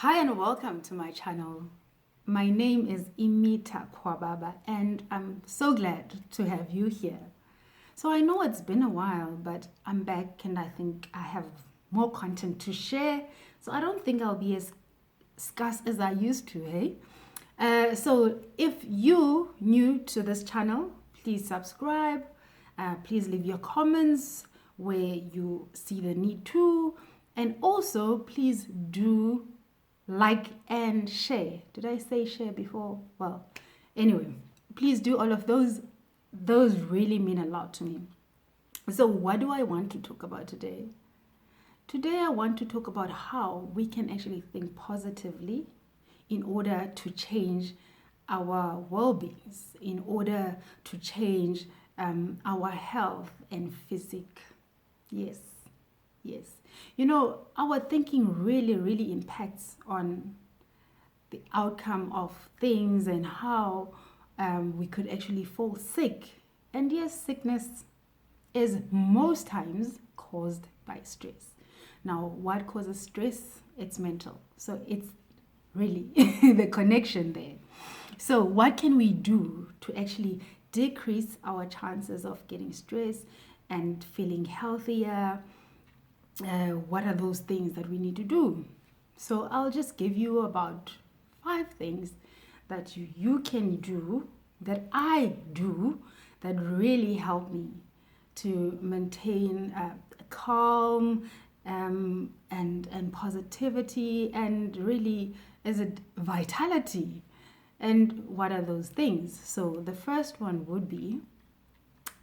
Hi and welcome to my channel. My name is Imita Kwababa and I'm so glad to have you here. So I know it's been a while, but I'm back and I think I have more content to share. So I don't think I'll be as scarce as I used to, hey? So if you new to this channel, please subscribe. Please leave your comments where you see the need to. And also, please do like and share. Did I say share before? Well, anyway, please do all of those. Those really mean a lot to me. So what do I want to talk about today? Today I want to talk about how we can actually think positively in order to change our well-beings, in order to change our health and physique. Yes, yes. You know, our thinking really impacts on the outcome of things and how we could actually fall sick. And yes, sickness is most times caused by stress. Now, what causes stress? It's mental. So it's really the connection there. So what can we do to actually decrease our chances of getting stressed and feeling healthier? What are those things that we need to do? So I'll just give you about 5 things that you can do, that I do, that really help me to maintain calm and positivity and really is it vitality. And what are those things? So the first one would be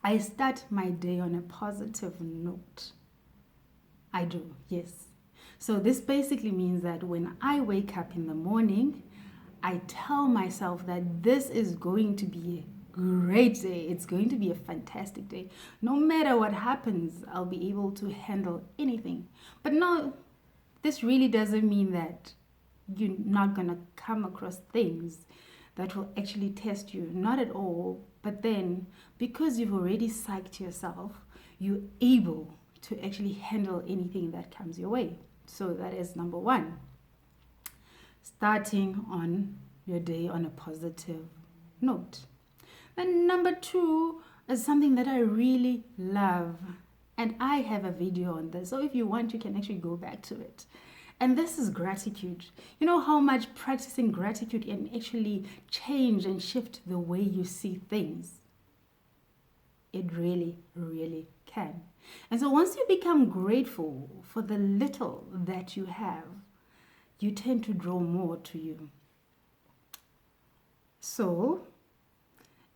I start my day on a positive note. I do, yes. So this basically means that when I wake up in the morning, I tell myself that this is going to be a great day. It's going to be a fantastic day. No matter what happens, I'll be able to handle anything. But no, this really doesn't mean that you're not going to come across things that will actually test you. Not at all. But then, because you've already psyched yourself, you're able to actually handle anything that comes your way. So that is number 1. Starting on your day on a positive note. Then number 2 is something that I really love. And I have a video on this. So if you want, you can actually go back to it. And this is gratitude. You know how much practicing gratitude can actually change and shift the way you see things? It really can. And so once you become grateful for the little that you have, you tend to draw more to you. So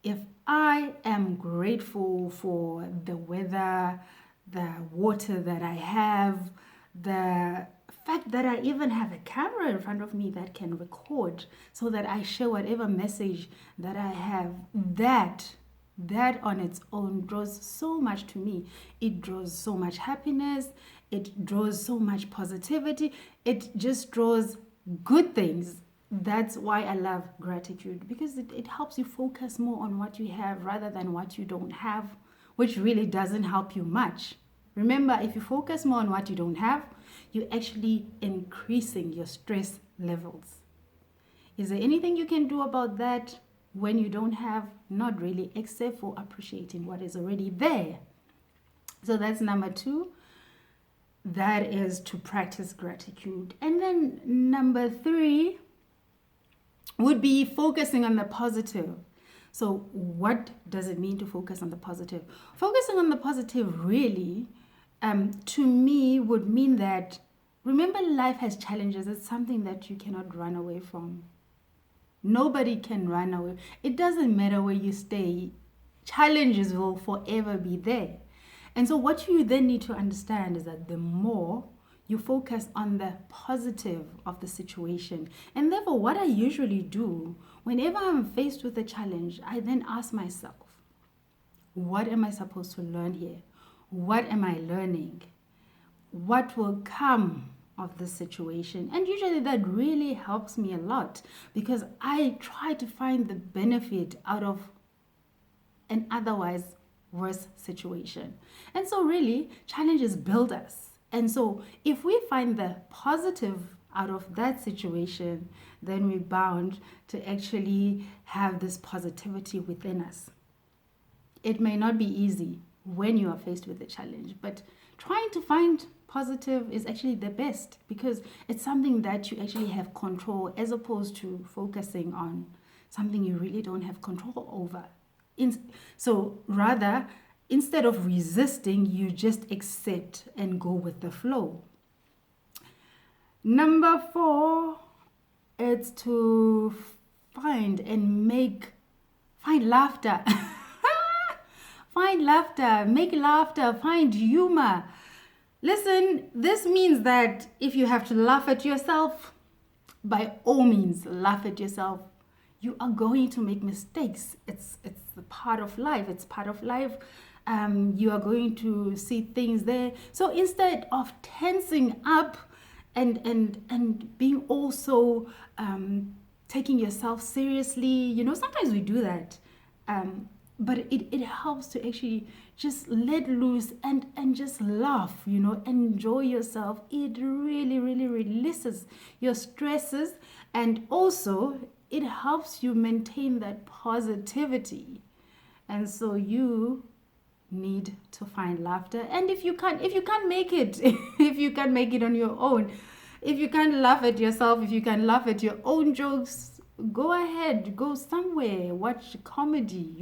if I am grateful for the weather, the water that I have, the fact that I even have a camera in front of me that can record so that I share whatever message that I have, that on its own draws so much to me. It draws so much happiness. It draws so much positivity. It just draws good things. That's why I love gratitude, because it helps you focus more on what you have rather than what you don't have, which really doesn't help you much. Remember, if you focus more on what you don't have, you're actually increasing your stress levels. Is there anything you can do about that? When you don't have? Not really, except for appreciating what is already there. So that's number 2. That is to practice gratitude. And then number 3 would be focusing on the positive. So what does it mean to focus on the positive? Focusing on the positive really, to me, would mean that, remember, life has challenges. It's something that you cannot run away from. Nobody can run away. It doesn't matter where you stay. Challenges will forever be there. And so what you then need to understand is that the more you focus on the positive of the situation, and therefore what I usually do whenever I'm faced with a challenge, I then ask myself, what am I supposed to learn here? What am I learning? What will come of the situation? And usually that really helps me a lot, because I try to find the benefit out of an otherwise worse situation. And so really, challenges build us. And so if we find the positive out of that situation, then we're bound to actually have this positivity within us. It may not be easy when you are faced with a challenge, but trying to find positive is actually the best, because it's something that you actually have control, as opposed to focusing on something you really don't have control over. So rather, instead of resisting, you just accept and go with the flow. Number 4, it's to find laughter. Find laughter, make laughter, find humor. Listen, this means that if you have to laugh at yourself, by all means, laugh at yourself. You are going to make mistakes. It's the part of life. It's part of life. You are going to see things there. So instead of tensing up and being also taking yourself seriously, sometimes we do that. But it helps to actually just let loose and just laugh, enjoy yourself. It really, really releases your stresses, and also it helps you maintain that positivity. And so you need to find laughter. And if you can't make it, if you can't make it on your own, if you can't laugh at yourself, if you can laugh at your own jokes, go ahead, go somewhere, watch comedy,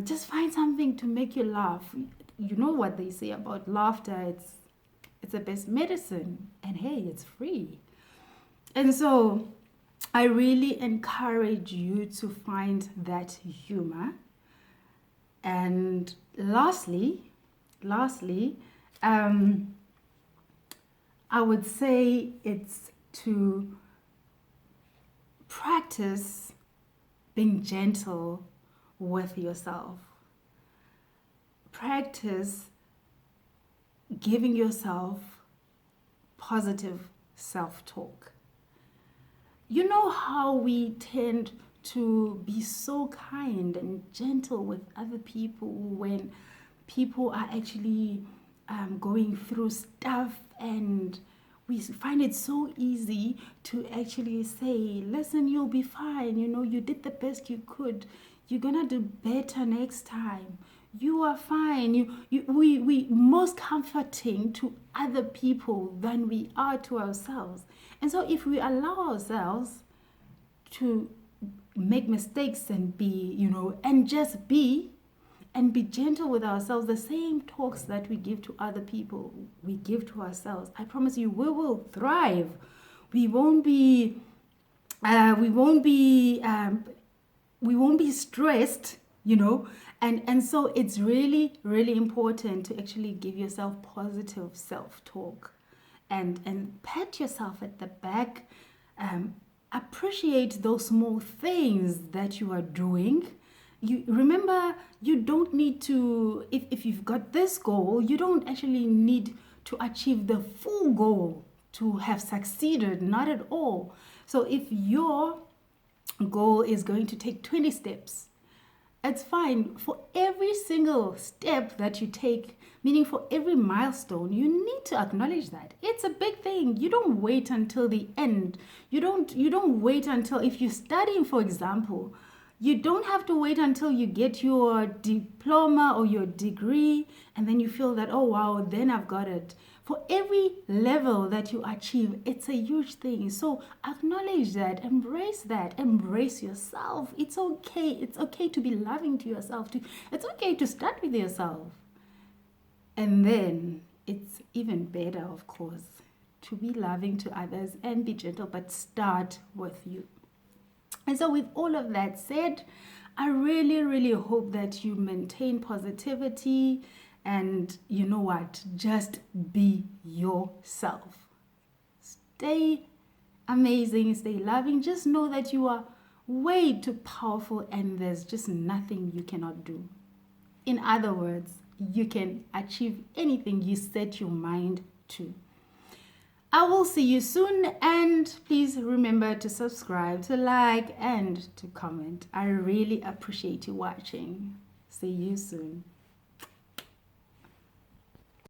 just find something to make you laugh. You know what they say about laughter, it's the best medicine, and hey, it's free. And so I really encourage you to find that humor. And lastly, I would say it's to practice being gentle with yourself. Practice giving yourself positive self-talk. You know how we tend to be so kind and gentle with other people when people are actually going through stuff, and we find it so easy to actually say, listen, you'll be fine, you did the best you could, you're gonna do better next time, you are fine. We most comforting to other people than we are to ourselves. And so if we allow ourselves to make mistakes and be, and just be, and be gentle with ourselves, the same talks that we give to other people, we give to ourselves, I promise you, we will thrive. We won't be stressed, and so it's really, really important to actually give yourself positive self-talk and pat yourself at the back. Appreciate those small things that you are doing. You remember, you don't need to, if you've got this goal, you don't actually need to achieve the full goal to have succeeded, not at all. So if your goal is going to take 20 steps, it's fine. For every single step that you take, meaning for every milestone, you need to acknowledge that. It's a big thing. You don't wait until the end. You don't wait until, if you're studying, for example, you don't have to wait until you get your diploma or your degree and then you feel that, oh wow, then I've got it. For every level that you achieve, it's a huge thing. So acknowledge that, embrace yourself. It's okay. It's okay to be loving to yourself. It's okay to start with yourself. And then it's even better, of course, to be loving to others and be gentle, but start with you. And so with all of that said, I really, really hope that you maintain positivity, and you know what? Just be yourself. Stay amazing, stay loving. Just know that you are way too powerful and there's just nothing you cannot do. In other words, you can achieve anything you set your mind to. I will see you soon, and please remember to subscribe, to like, and to comment. I really appreciate you watching. See you soon.